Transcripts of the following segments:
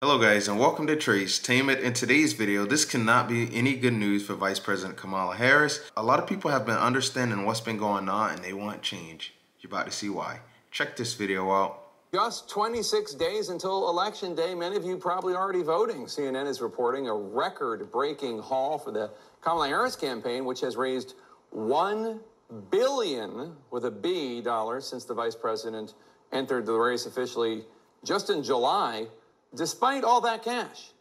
Hello guys and welcome to Trace-tainment. In today's video, this cannot be any good news for Vice President Kamala Harris. A lot of people have been understanding what's been going on and they want change. You're about to see why. Check this video out. Just 26 days until Election Day. Many of you probably already voting. CNN is reporting a record-breaking haul for the Kamala Harris campaign, which has raised $1 billion with a B dollars since the vice president entered the race officially just in July. Despite all that cash,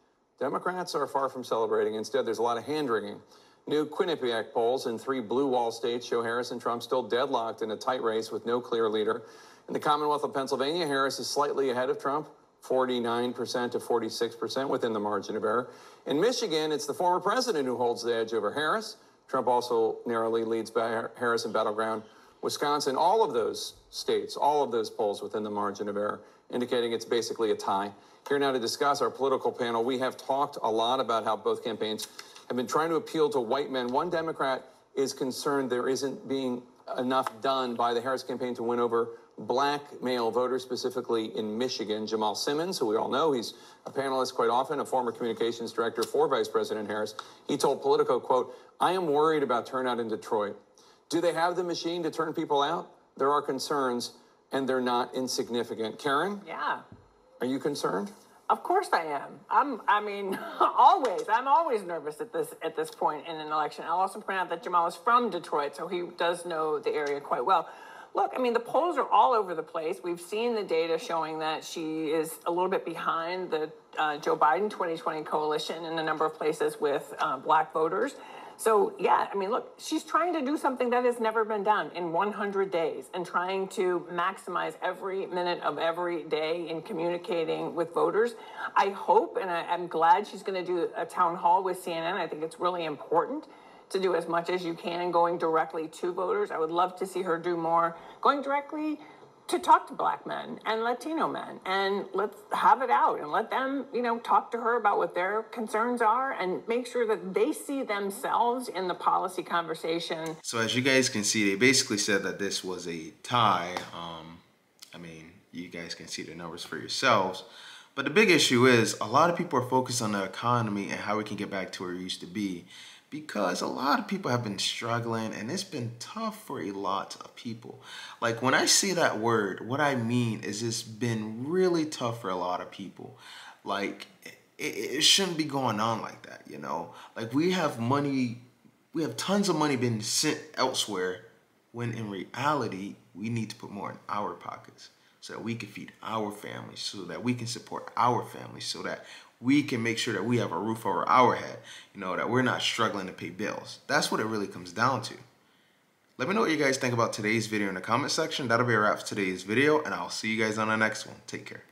Democrats are far from celebrating. Instead, there's a lot of hand-wringing. New Quinnipiac polls in 3 blue wall states show Harris and Trump still deadlocked in a tight race with no clear leader. In the Commonwealth of Pennsylvania, Harris is slightly ahead of Trump, 49% to 46% within the margin of error. In Michigan, it's the former president who holds the edge over Harris. Trump also narrowly leads Harris in battleground Wisconsin. All of those states, all of those polls within the margin of error, indicating it's basically a tie. Here now to discuss our political panel, we have talked a lot about how both campaigns have been trying to appeal to white men. One Democrat is concerned there isn't being enough done by the Harris campaign to win over black male voters, specifically in Michigan. Jamal Simmons, who we all know, he's a panelist quite often, a former communications director for Vice President Harris. He told Politico, quote, "I am worried about turnout in Detroit. Do they have the machine to turn people out? There are concerns, and they're not insignificant." Karen? Yeah. Are you concerned? Of course I am. Always. I'm always nervous at this point in an election. I'll also point out that Jamal is from Detroit, so he does know the area quite well. Look, the polls are all over the place. We've seen the data showing that she is a little bit behind the Joe Biden 2020 coalition in a number of places with black voters. So, yeah, look, she's trying to do something that has never been done in 100 days and trying to maximize every minute of every day in communicating with voters. I hope, and I'm glad she's going to do a town hall with CNN. I think it's really important to do as much as you can going directly to voters. I would love to see her do more going directly to talk to black men and Latino men, and let's have it out and let them, talk to her about what their concerns are and make sure that they see themselves in the policy conversation. So as you guys can see, they basically said that this was a tie. You guys can see the numbers for yourselves. But the big issue is a lot of people are focused on the economy and how we can get back to where it used to be, because a lot of people have been struggling and it's been tough for a lot of people. Like when I say that word, what I mean is it's been really tough for a lot of people. Like it shouldn't be going on like that, Like we have money, we have tons of money being sent elsewhere when in reality we need to put more in our pockets so that we can feed our families, so that we can support our families, so that we can make sure that we have a roof over our head, that we're not struggling to pay bills. That's what it really comes down to. Let me know what you guys think about today's video in the comment section. That'll be a wrap for today's video, and I'll see you guys on the next one. Take care.